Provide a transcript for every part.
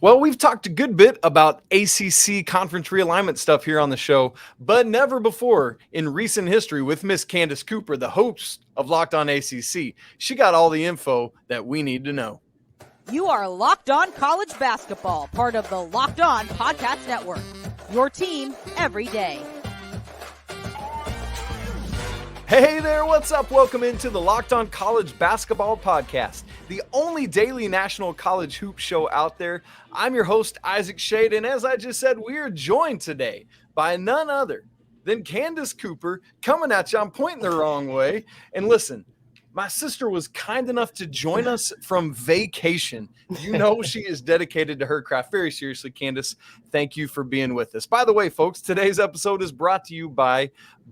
Well, we've talked a good bit about ACC conference realignment stuff here on the show, but never before in recent history with Miss Candace Cooper, the host of Locked On ACC. She got all the info that we need to know. You are Locked On College Basketball, part of the Locked On Podcast Network. Your team every day. Hey there, what's up? Welcome into the Locked On College Basketball Podcast, the only daily national college hoop show out there. I'm your host, Isaac Shade, and as I just said, we are joined today by none other than Candace Cooper, coming at you. I'm pointing the wrong way. And listen, my sister was kind enough to join us from vacation. You know she is dedicated to her craft. Very seriously, Candace, thank you for being with us. By the way, folks, today's episode is brought to you by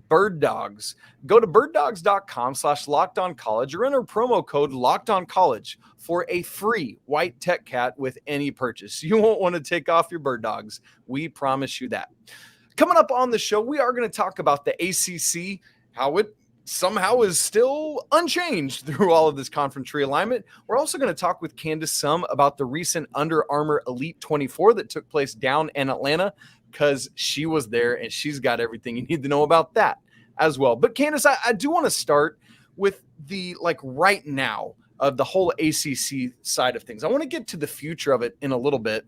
Bird Dogs. Go to birddogs.com/lockedoncollege or enter promo code LOCKEDONCollege for a free white tech cat with any purchase. You won't want to take off your bird dogs. We promise you that. Coming up on the show, we are going to talk about the ACC, how it somehow is still unchanged through all of this conference realignment. We're also going to talk with Candace some about the recent Under Armour Elite 24 that took place down in Atlanta, because she was there and she's got everything you need to know about that as well. But Candace, I do want to start with the right now of the whole ACC side of things. I want to get to the future of it in a little bit,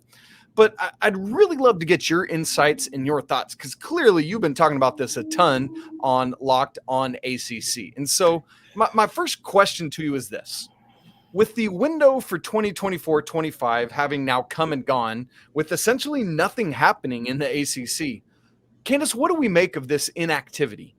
but I'd really love to get your insights and your thoughts, because clearly you've been talking about this a ton on Locked On ACC. And so my first question to you is this. With the window for 2024-25 having now come and gone, with essentially nothing happening in the ACC, Candace, what do we make of this inactivity?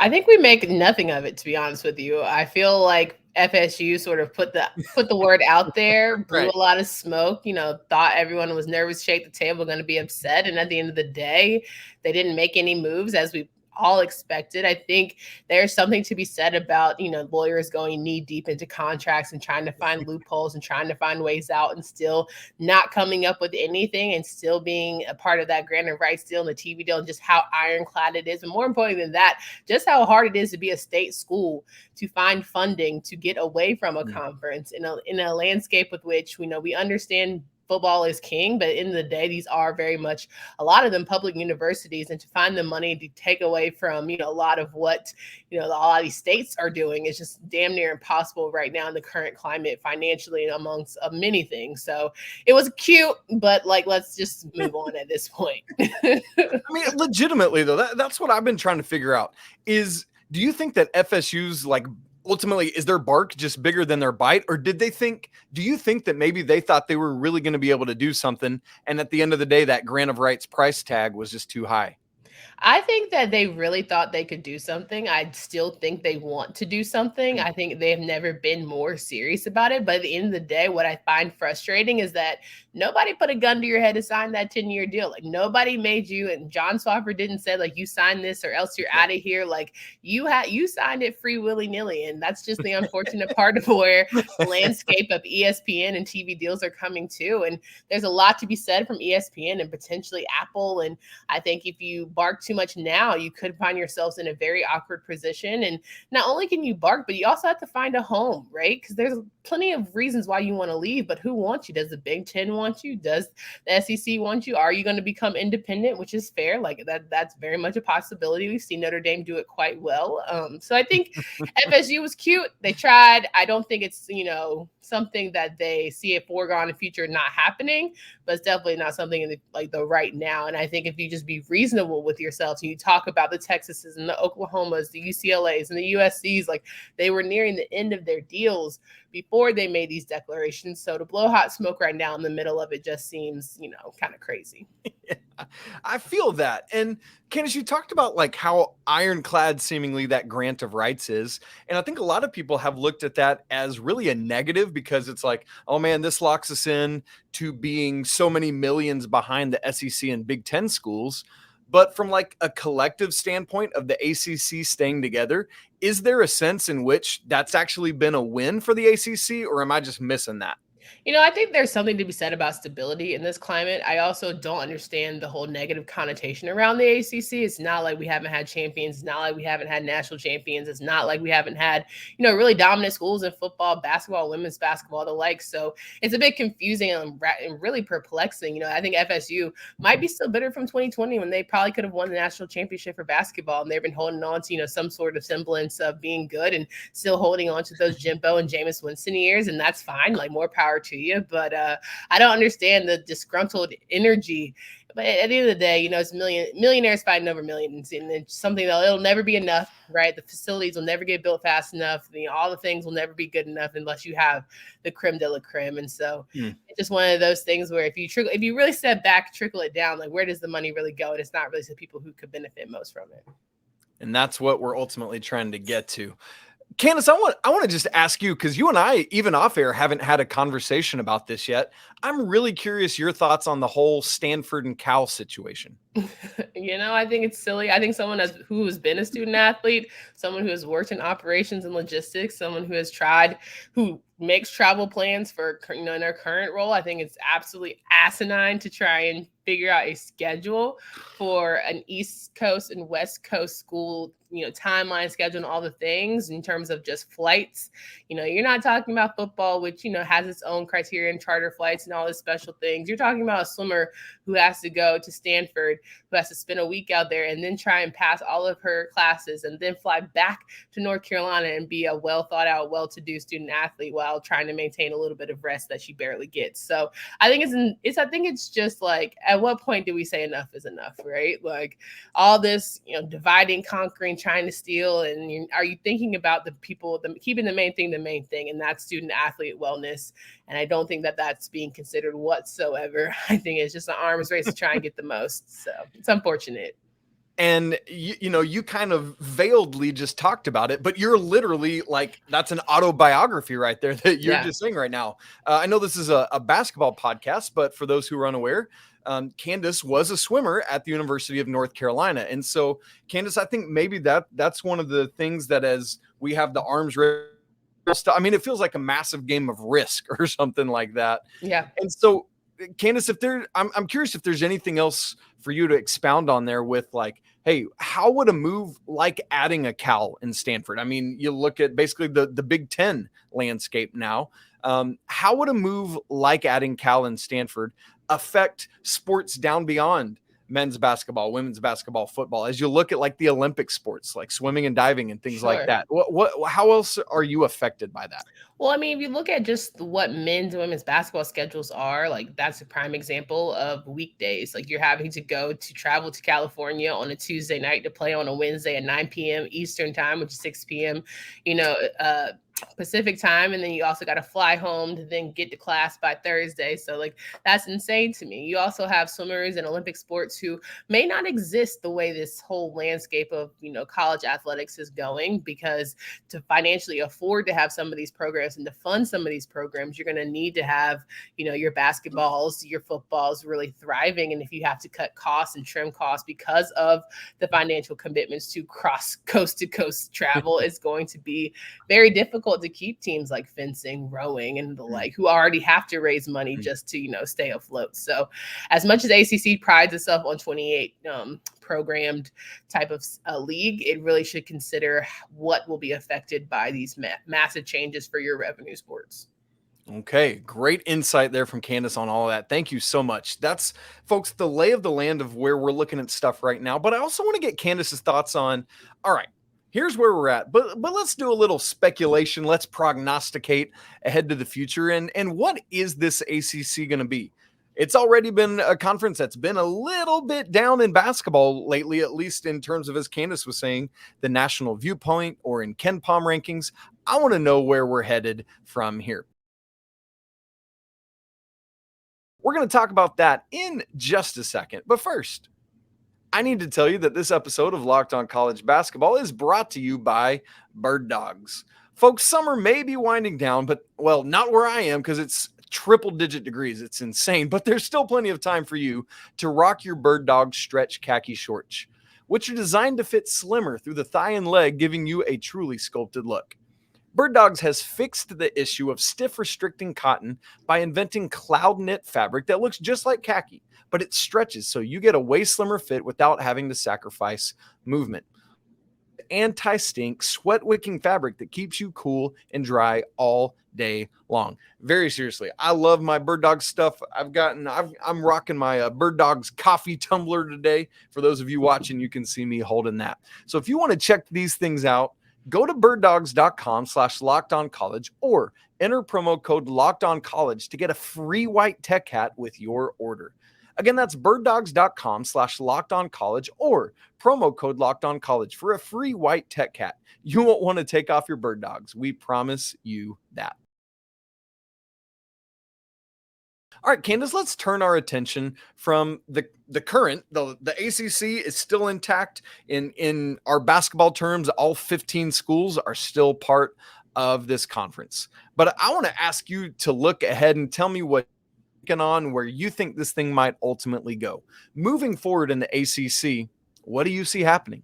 I think we make nothing of it, to be honest with you. I feel like FSU sort of put the word out there, blew Right. a lot of smoke, thought everyone was nervous, shake the table, going to be upset. And at the end of the day, they didn't make any moves as we all expected. I think there's something to be said about, lawyers going knee deep into contracts and trying to find loopholes and trying to find ways out and still not coming up with anything and still being a part of that grant of rights deal and the TV deal and just how ironclad it is. And more importantly than that, just how hard it is to be a state school, to find funding, to get away from a conference in a landscape with which we understand football is king, but in the day, these are very much, a lot of them, public universities, and to find the money to take away from, a lot of what, a lot of these states are doing is just damn near impossible right now in the current climate financially and amongst many things. So it was cute, but let's just move on at this point. I mean, legitimately though, that's what I've been trying to figure out is, do you think that FSU's ultimately, is their bark just bigger than their bite? Or do you think that maybe they thought they were really going to be able to do something, and at the end of the day, that grant of rights price tag was just too high? I think that they really thought they could do something. I still think they want to do something. I think they have never been more serious about it. But at the end of the day, what I find frustrating is that nobody put a gun to your head to sign that 10-year deal. Nobody made you, and John Swofford didn't say you sign this or else you're out of here. You signed it free willy-nilly. And that's just the unfortunate part of where the landscape of ESPN and TV deals are coming to. And there's a lot to be said from ESPN and potentially Apple. And I think if you bark too much now, you could find yourselves in a very awkward position. And not only can you bark, but you also have to find a home, right? Because there's plenty of reasons why you want to leave, but who wants you? Does the Big Ten want you? Does the SEC want you? Are you going to become independent, which is fair? That's very much a possibility. We've seen Notre Dame do it quite well. So I think FSU was cute. They tried. I don't think it's, something that they see a foregone future not happening, but it's definitely not something in the right now. And I think if you just be reasonable with yourself and you talk about the Texases and the Oklahomas, the UCLAs and the USCs, they were nearing the end of their deals before they made these declarations. So to blow hot smoke right now in the middle of it just seems, kind of crazy. Yeah, I feel that. And Candace, you talked about how ironclad seemingly that grant of rights is. And I think a lot of people have looked at that as really a negative, because it's oh man, this locks us in to being so many millions behind the SEC and Big Ten schools. But from a collective standpoint of the ACC staying together, is there a sense in which that's actually been a win for the ACC, or am I just missing that? I think there's something to be said about stability in this climate. I also don't understand the whole negative connotation around the ACC. It's not like we haven't had champions. It's not like we haven't had national champions. It's not like we haven't had, really dominant schools in football, basketball, women's basketball, the like. So it's a bit confusing and really perplexing. I think FSU might be still bitter from 2020 when they probably could have won the national championship for basketball, and they've been holding on to, some sort of semblance of being good and still holding on to those Jimbo and Jameis Winston years, and that's fine. Like, more power to you. But I don't understand the disgruntled energy. But at the end of the day, it's millionaires fighting over millions, and it's something that it'll never be enough, right? The facilities will never get built fast enough. All the things will never be good enough unless you have the creme de la creme. And so it's just one of those things where if you really step back, trickle it down, like, where does the money really go? And it's not really to people who could benefit most from it. And that's what we're ultimately trying to get to. Candace, I want to just ask you, because you and I, even off air, haven't had a conversation about this yet. I'm really curious your thoughts on the whole Stanford and Cal situation. I think it's silly. I think someone who has been a student athlete, someone who has worked in operations and logistics, someone who makes travel plans for, in their current role, I think it's absolutely asinine to try and figure out a schedule for an East Coast and West Coast school, timeline, schedule, and all the things in terms of just flights. You're not talking about football, which, has its own criteria and charter flights and all these special things. You're talking about a swimmer who has to go to Stanford, who has to spend a week out there and then try and pass all of her classes and then fly back to North Carolina and be a well thought out, well-to-do student athlete while trying to maintain a little bit of rest that she barely gets. So I think it's just like, at what point do we say enough is enough, right? Like, all this, dividing, conquering, trying to steal, and are you thinking about the people, keeping the main thing, and that's student athlete wellness? And I don't think that that's being considered whatsoever. I think it's just an arms race to try and get the most. So it's unfortunate. And you kind of veiledly just talked about it, but you're literally like, that's an autobiography right there that you're just saying right now. I know this is a basketball podcast, but for those who are unaware, Candace was a swimmer at the University of North Carolina. And so, Candace, I think maybe that's one of the things that, as we have the arms race, it feels like a massive game of Risk or something like that. Yeah. And so, Candace, I'm curious if there's anything else for you to expound on there with, like, hey, how would a move like adding a Cal in Stanford? You look at basically the Big Ten landscape now. How would a move like adding Cal in Stanford affect sports down beyond men's basketball, women's basketball, football, as you look at like the Olympic sports, like swimming and diving and things like that? How else are you affected by that? Well, if you look at just what men's and women's basketball schedules are, like, that's a prime example of weekdays. Like, you're having to travel to California on a Tuesday night to play on a Wednesday at 9 p.m. Eastern time, which is 6 p.m., Pacific time. And then you also got to fly home to then get to class by Thursday. So, like, that's insane to me. You also have swimmers in Olympic sports who may not exist the way this whole landscape of, college athletics is going, because to financially afford to have some of these programs and to fund some of these programs, you're going to need to have, your basketballs, your footballs really thriving. And if you have to cut costs and trim costs because of the financial commitments to cross coast to coast travel, it's going to be very difficult to keep teams like fencing, rowing, and the like, who already have to raise money just to, stay afloat. So as much as ACC prides itself on 28 programmed type of league, it really should consider what will be affected by these massive changes for your revenue sports. Okay, great insight there from Candace on all of that. Thank you so much. That's, folks, the lay of the land of where we're looking at stuff right now. But I also want to get Candace's thoughts on, all right, here's where we're at, but let's do a little speculation. Let's prognosticate ahead to the future. And what is this ACC going to be? It's already been a conference that's been a little bit down in basketball lately, at least in terms of, as Candace was saying, the national viewpoint or in KenPom rankings. I want to know where we're headed from here. We're going to talk about that in just a second. But first, I need to tell you that this episode of Locked On College Basketball is brought to you by Bird Dogs. Folks, summer may be winding down, but, well, not where I am, because it's triple-digit degrees. It's insane, but there's still plenty of time for you to rock your Bird Dog stretch khaki shorts, which are designed to fit slimmer through the thigh and leg, giving you a truly sculpted look. Bird Dogs has fixed the issue of stiff restricting cotton by inventing cloud knit fabric that looks just like khaki, but it stretches so you get a way slimmer fit without having to sacrifice movement. Anti-stink, sweat-wicking fabric that keeps you cool and dry all day long. Very seriously, I love my Bird Dogs stuff. I'm rocking my Bird Dogs coffee tumbler today. For those of you watching, you can see me holding that. So if you want to check these things out, go to birddogs.com/lockedoncollege or enter promo code lockedoncollege to get a free white tech hat with your order. Again, that's birddogs.com/lockedoncollege or promo code lockedoncollege for a free white tech hat. You won't want to take off your Bird Dogs. We promise you that. All right, Candace, let's turn our attention from the current. The ACC is still intact. In our basketball terms, all 15 schools are still part of this conference. But I want to ask you to look ahead and tell me what on where you think this thing might ultimately go. Moving forward in the ACC, what do you see happening?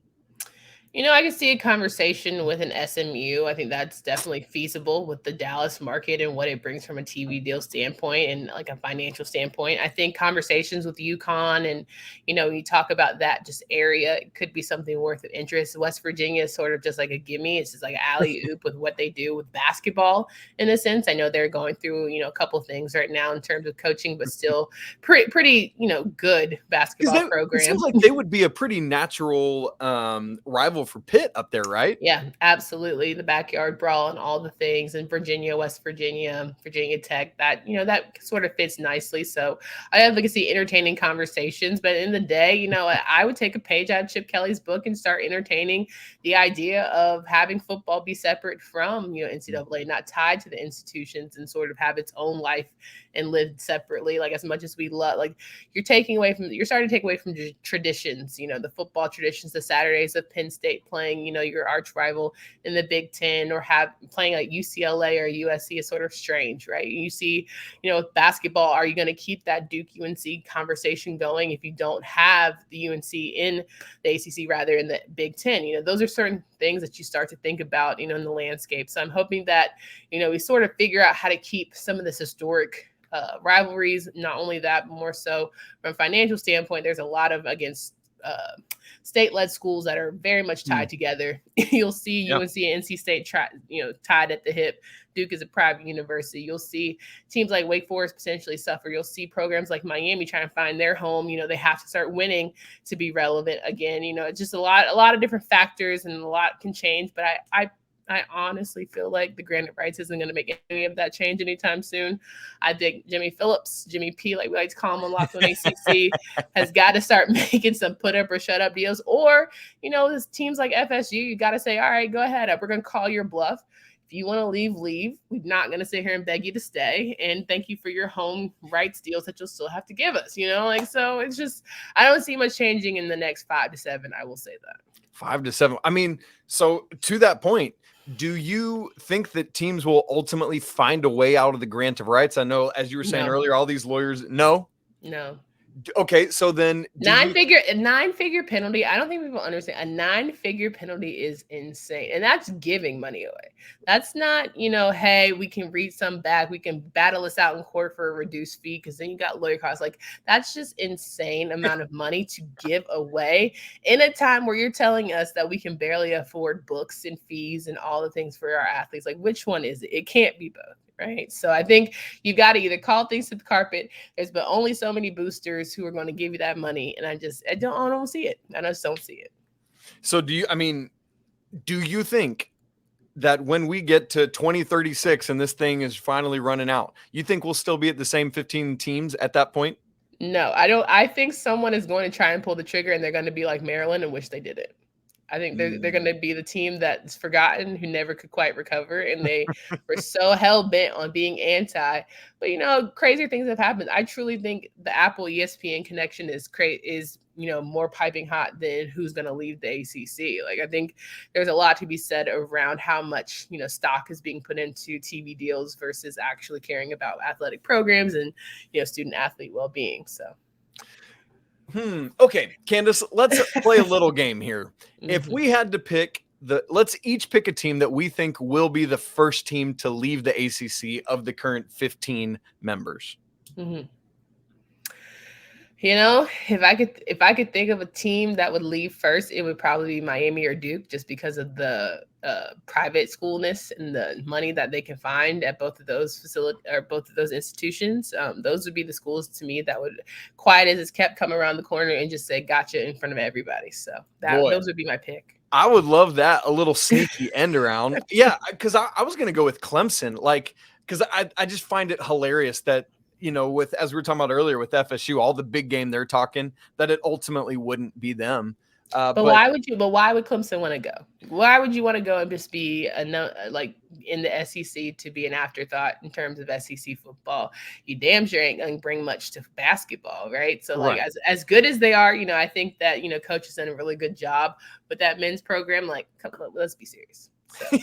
I can see a conversation with an SMU. I think that's definitely feasible with the Dallas market and what it brings from a TV deal standpoint and like a financial standpoint. I think conversations with UConn and, you talk about that just area, it could be something worth of interest. West Virginia is sort of just like a gimme. It's just like an alley-oop with what they do with basketball in a sense. I know they're going through, a couple things right now in terms of coaching, but still pretty good basketball program. It seems like they would be a pretty natural rival for Pitt up there, right? Yeah, absolutely. The backyard brawl and all the things, and Virginia, West Virginia, Virginia Tech, that sort of fits nicely. So I have like to see entertaining conversations, but in the day, I would take a page out of Chip Kelly's book and start entertaining the idea of having football be separate from NCAA, not tied to the institutions, and sort of have its own life and lived separately. Like, as much as we love, like, you're starting to take away from traditions, the football traditions, the Saturdays of Penn State playing, your arch rival in the Big Ten, or playing like UCLA or USC is sort of strange, right? You see, with basketball, are you going to keep that Duke UNC conversation going if you don't have the UNC in the ACC, rather in the Big Ten? Those are certain things that you start to think about, in the landscape. So I'm hoping that, we sort of figure out how to keep some of this historic rivalries. Not only that, but more so from a financial standpoint, there's a lot of, state-led schools that are very much tied together. You'll see UNC and NC State tied at the hip. Duke is a private university. You'll see teams like Wake Forest potentially suffer. You'll see programs like Miami trying to find their home. They have to start winning to be relevant again. It's just a lot of different factors, and a lot can change. But I honestly feel like the Granite Rights isn't going to make any of that change anytime soon. I think Jimmy Phillips, Jimmy P, like we like to call him on Locked On ACC, has got to start making some put up or shut up deals. Or, this teams like FSU, you got to say, all right, go ahead. We're going to call your bluff. If you want to leave, leave. We're not going to sit here and beg you to stay. And thank you for your home rights deals that you'll still have to give us, so it's just, I don't see much changing in the next 5 to 7. I will say that. 5 to 7. I mean, so to that point, do you think that teams will ultimately find a way out of the grant of rights? I know, as you were saying earlier, all these lawyers, no. Okay, so then nine-figure penalty. I don't think people understand. A 9-figure penalty is insane, and that's giving money away. That's not, hey, we can read some back, we can battle this out in court for a reduced fee, because then you got lawyer costs. Like, that's just insane amount of money to give away in a time where you're telling us that we can barely afford books and fees and all the things for our athletes. Like, which one is it? It can't be both. Right. So I think you've got to either call things to the carpet. There's been only so many boosters who are going to give you that money. And I don't see it. I just don't see it. So do you think that when we get to 2036 and this thing is finally running out, you think we'll still be at the same 15 teams at that point? No, I don't. I think someone is going to try and pull the trigger, and they're going to be like Maryland and wish they did it. I think they're going to be the team that's forgotten, who never could quite recover, and they were so hell-bent on being anti. But, crazier things have happened. I truly think the Apple ESPN connection is more piping hot than who's going to leave the ACC. Like, I think there's a lot to be said around how much, stock is being put into TV deals versus actually caring about athletic programs and, student-athlete well-being. So. Okay, Candace, let's play a little game here. If we had to pick let's each pick a team that we think will be the first team to leave the ACC of the current 15 members. Mm-hmm. You know, if I could think of a team that would leave first, it would probably be Miami or Duke, just because of the private schoolness and the money that they can find at both of those both of those institutions. Those would be the schools to me that would, quiet as it's kept, come around the corner and just say gotcha in front of everybody. So those would be my pick. I would love that, a little sneaky end around. Yeah, because I was going to go with Clemson, because I just find it hilarious that, as we were talking about earlier with FSU, all the big game they're talking, that it ultimately wouldn't be them. But why would Clemson want to go? Why would you want to go and just be like in the SEC to be an afterthought in terms of SEC football? You damn sure ain't going to bring much to basketball, right? So like as good as they are, I think that, coach has done a really good job with that men's program. Like, come on, let's be serious. So.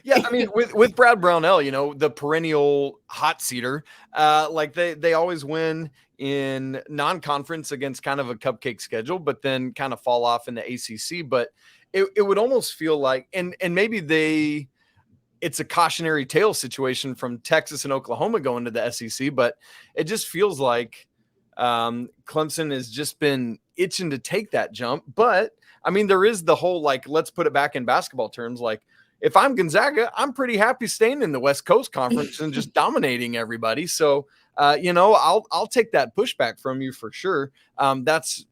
Yeah, I mean, with Brad Brownell, the perennial hot seater, like they always win in non-conference against kind of a cupcake schedule, but then kind of fall off in the ACC. But it would almost feel like, and maybe it's a cautionary tale situation from Texas and Oklahoma going to the SEC, but it just feels like Clemson has just been itching to take that jump. But I mean, there is the whole, like, let's put it back in basketball terms. Like, if I'm Gonzaga, I'm pretty happy staying in the West Coast Conference and just dominating everybody. So, I'll take that pushback from you for sure. That's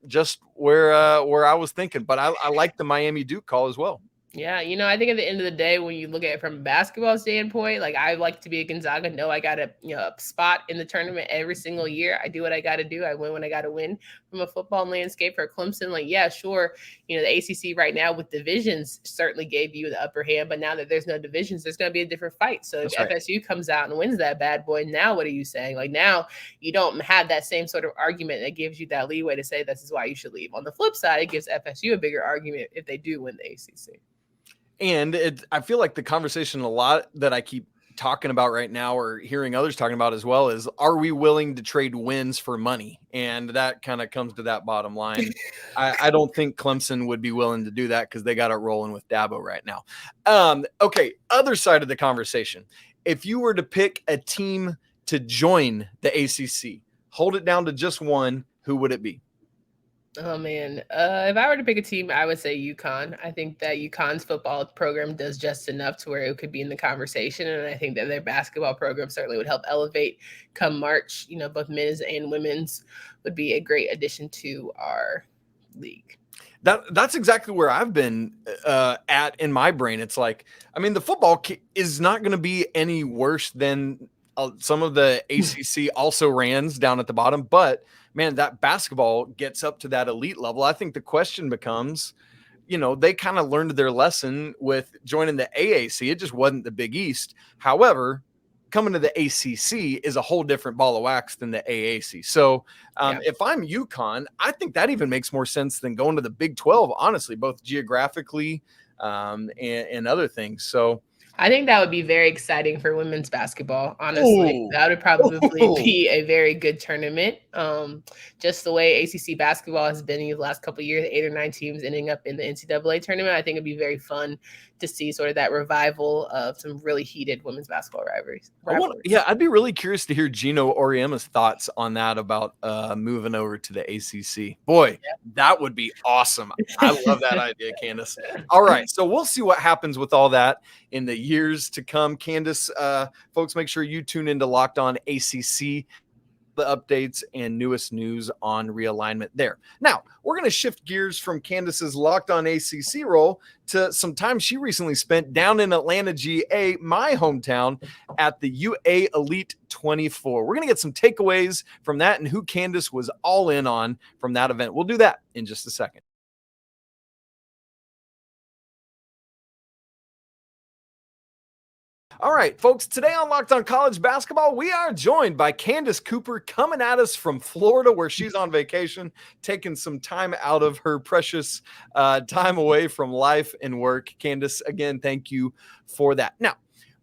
just where I was thinking, but I like the Miami Duke call as well. Yeah, I think at the end of the day, when you look at it from a basketball standpoint, like, I like to be a Gonzaga. No, I got a spot in the tournament every single year. I do what I got to do. I win when I got to win. From a football landscape for Clemson, like, yeah, sure, the ACC right now with divisions certainly gave you the upper hand, but now that there's no divisions, there's going to be a different fight. So if FSU comes out and wins that bad boy, now what are you saying? Like, now you don't have that same sort of argument that gives you that leeway to say this is why you should leave. On the flip side, it gives FSU a bigger argument if they do win the ACC. And I feel like the conversation a lot that I keep talking about right now, or hearing others talking about as well, is, are we willing to trade wins for money? And that kind of comes to that bottom line. I don't think Clemson would be willing to do that, because they got it rolling with Dabo right now. Okay, other side of the conversation. If you were to pick a team to join the ACC, hold it down to just one, who would it be? Oh, man. If I were to pick a team, I would say UConn. I think that UConn's football program does just enough to where it could be in the conversation. And I think that their basketball program certainly would help elevate come March. Both men's and women's would be a great addition to our league. That's exactly where I've been at in my brain. It's like, I mean, the football is not going to be any worse than some of the ACC also rans down at the bottom, but man, that basketball gets up to that elite level. I think the question becomes, they kind of learned their lesson with joining the AAC. It just wasn't the Big East. However, coming to the ACC is a whole different ball of wax than the AAC. So if I'm UConn, I think that even makes more sense than going to the Big 12, honestly, both geographically and other things. So I think that would be very exciting for women's basketball. Honestly, that would probably be a very good tournament. Just the way ACC basketball has been in the last couple of years, 8 or 9 teams ending up in the NCAA tournament. I think it'd be very fun to see sort of that revival of some really heated women's basketball rivalries. I'd be really curious to hear Gino Auriemma's thoughts on that about moving over to the ACC. Boy, that would be awesome. I love that idea, Candace. All right, so we'll see what happens with all that in the years to come. Candace, folks, make sure you tune into Locked On ACC, the updates and newest news on realignment there. Now, we're going to shift gears from Candace's Locked On ACC role to some time she recently spent down in Atlanta, GA, my hometown, at the UA Elite 24. We're going to get some takeaways from that and who Candace was all in on from that event. We'll do that in just a second. All right, folks, today on Locked On College Basketball, we are joined by Candace Cooper, coming at us from Florida, where she's on vacation, taking some time out of her precious time away from life and work. Candace, again, thank you for that. Now,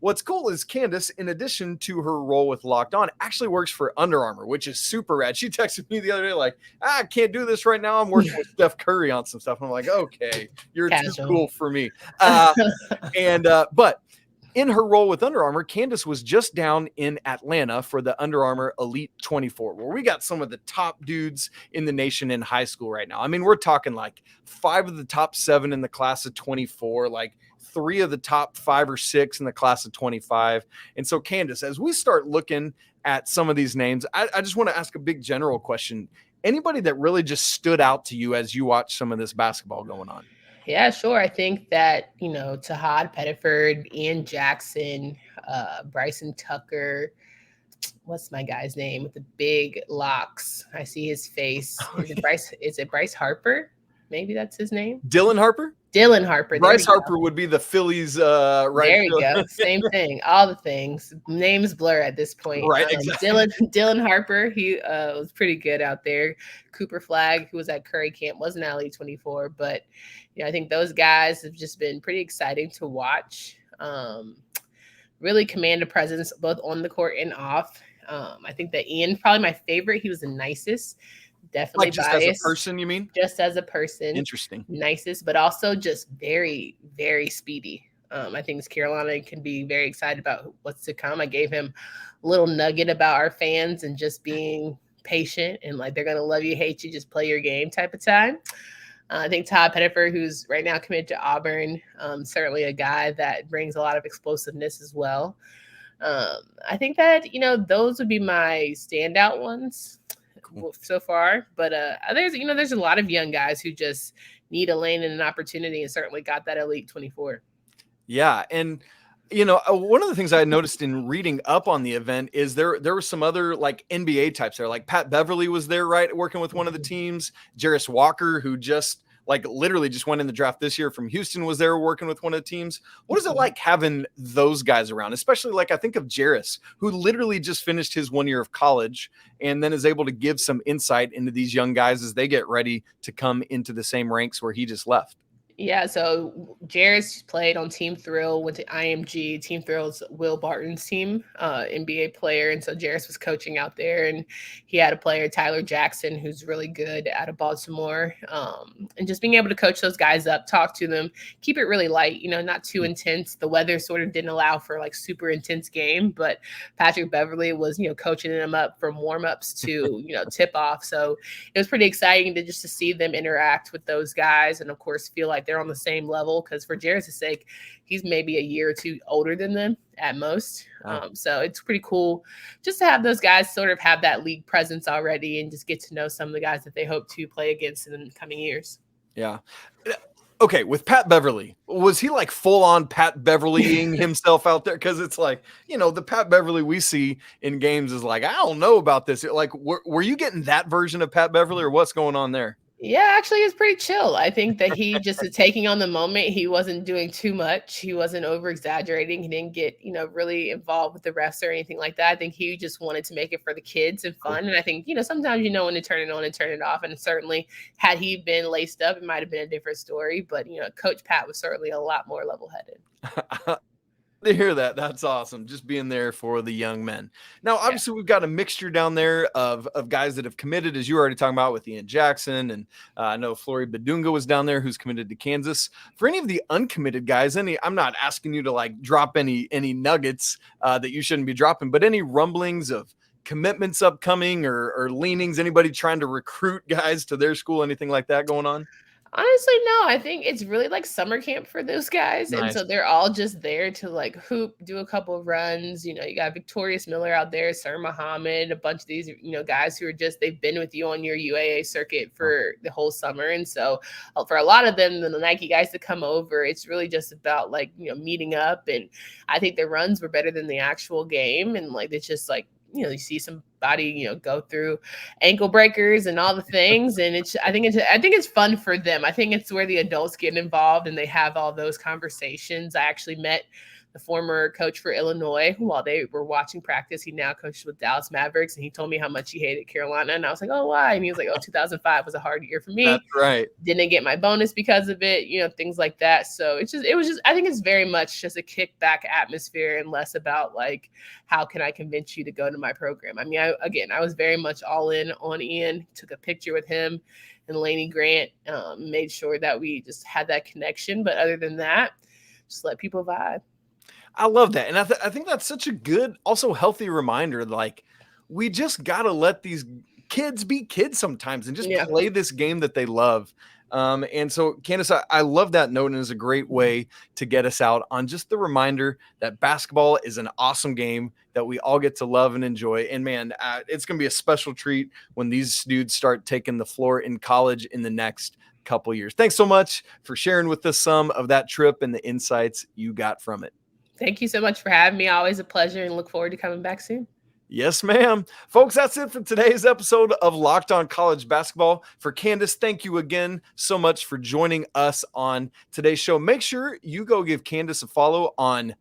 What's cool is Candace, in addition to her role with Locked On, actually works for Under Armour, which is super rad. She texted me the other day like, I can't do this right now. I'm working with Steph Curry on some stuff. I'm like, okay, you're too cool for me. But in her role with Under Armour, Candace was just down in Atlanta for the Under Armour Elite 24, where we got some of the top dudes in the nation in high school right now. I mean, we're talking like 5 of the top 7 in the class of 24, like 3 of the top 5 or 6 in the class of 25. And so, Candace, as we start looking at some of these names, I just want to ask a big general question. Anybody that really just stood out to you as you watch some of this basketball going on? Yeah, sure. I think that, Tahad Pettiford, Ian Jackson, Bryson Tucker, what's my guy's name with the big locks? I see his face. Is it Bryce Harper? Maybe that's his name. Dylan Harper? Dylan Harper. Bryce Harper would be the Phillies right. There you go. Same thing. All the things. Names blur at this point. Right. Exactly. Dylan Harper, he was pretty good out there. Cooper Flagg, who was at Curry Camp, wasn't at Elite 24, but I think those guys have just been pretty exciting to watch. Really command a presence both on the court and off. I think that Ian, probably my favorite. He was the nicest. Definitely like just biased. As a person, you mean? Just as a person. Interesting. Nicest, but also just very, very speedy. I think Carolina can be very excited about what's to come. I gave him a little nugget about our fans and just being patient and like they're going to love you, hate you, just play your game type of time. I think Todd Pettiford, who's right now committed to Auburn, certainly a guy that brings a lot of explosiveness as well. I think that, those would be my standout ones so far, but there's a lot of young guys who just need a lane and an opportunity, and certainly got that Elite 24. Yeah, and one of the things I noticed in reading up on the event is there were some other like NBA types there, like Pat Beverly was there, right, working with one of the teams. Jarris Walker, who just literally just went in the draft this year from Houston, was there working with one of the teams. What is it like having those guys around? Especially I think of Jarris, who literally just finished his 1 year of college and then is able to give some insight into these young guys as they get ready to come into the same ranks where he just left. Yeah, so Jarris played on Team Thrill, went to IMG. Team Thrill's Will Barton's team, NBA player. And so Jarris was coaching out there, and he had a player, Tyler Jackson, who's really good out of Baltimore. And just being able to coach those guys up, talk to them, keep it really light, not too intense. The weather sort of didn't allow for super intense game, but Patrick Beverly was, coaching them up from warm-ups to, tip off. So it was pretty exciting to see them interact with those guys and, of course, feel like they're on the same level, because for Jarris' sake, he's maybe a year or two older than them at most. So it's pretty cool just to have those guys sort of have that league presence already and just get to know some of the guys that they hope to play against in the coming years. Yeah. Okay, with Pat Beverly, was he full on Pat Beverlying himself out there? Because it's the Pat Beverly we see in games is I don't know about this. Were you getting that version of Pat Beverly, or what's going on there? Yeah, actually, it's pretty chill. I think that he just is taking on the moment. He wasn't doing too much. He wasn't over exaggerating. He didn't get, really involved with the refs or anything like that. I think he just wanted to make it for the kids and fun. And I think, sometimes when to turn it on and turn it off. And certainly had he been laced up, it might have been a different story. But, Coach Pat was certainly a lot more level-headed. To hear that. That's awesome. Just being there for the young men. Now, obviously, we've got a mixture down there of guys that have committed, as you were already talking about with Ian Jackson. And I know Flory Badunga was down there, who's committed to Kansas. For any of the uncommitted guys, I'm not asking you to drop any nuggets that you shouldn't be dropping, but any rumblings of commitments upcoming or leanings, anybody trying to recruit guys to their school, anything like that going on? Honestly, no. I think it's really summer camp for those guys. Nice. And so they're all just there to hoop, do a couple of runs. You got Victorious Miller out there, Sir Muhammad, a bunch of these, guys who are they've been with you on your UAA circuit for the whole summer. And so for a lot of them, the Nike guys that come over, it's really just about meeting up. And I think the runs were better than the actual game. And it's just you see somebody, go through ankle breakers and all the things. And I think it's fun for them. I think it's where the adults get involved and they have all those conversations. I actually met the former coach for Illinois. While they were watching practice, he now coaches with Dallas Mavericks, and he told me how much he hated Carolina. And I was like, oh, why? And he was like, oh, 2005 was a hard year for me. That's right. Didn't get my bonus because of it, things like that. So I think it's very much just a kickback atmosphere and less about like, how can I convince you to go to my program? I mean, I was very much all in on Ian, took a picture with him and Lainey Grant, made sure that we just had that connection. But other than that, just let people vibe. I love that. And I think that's such a good, also healthy reminder. Like, we just got to let these kids be kids sometimes and just play this game that they love. And so, Candace, I love that note, and it's a great way to get us out on just the reminder that basketball is an awesome game that we all get to love and enjoy. And man, it's going to be a special treat when these dudes start taking the floor in college in the next couple years. Thanks so much for sharing with us some of that trip and the insights you got from it. Thank you so much for having me. Always a pleasure, and look forward to coming back soon. Yes, ma'am. Folks, that's it for today's episode of Locked On College Basketball. For Candace, thank you again so much for joining us on today's show. Make sure you go give Candace a follow on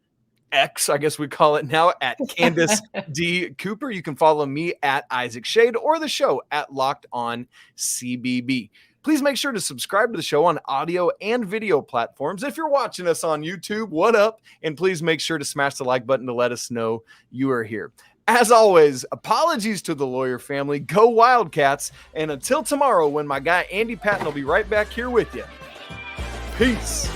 X, I guess we call it now, at Candace D. Cooper. You can follow me at Isaac Shade or the show at Locked On CBB. Please make sure to subscribe to the show on audio and video platforms. If you're watching us on YouTube, what up? And please make sure to smash the like button to let us know you are here. As always, apologies to the Lawyer family. Go Wildcats. And until tomorrow, when my guy Andy Patton will be right back here with you. Peace.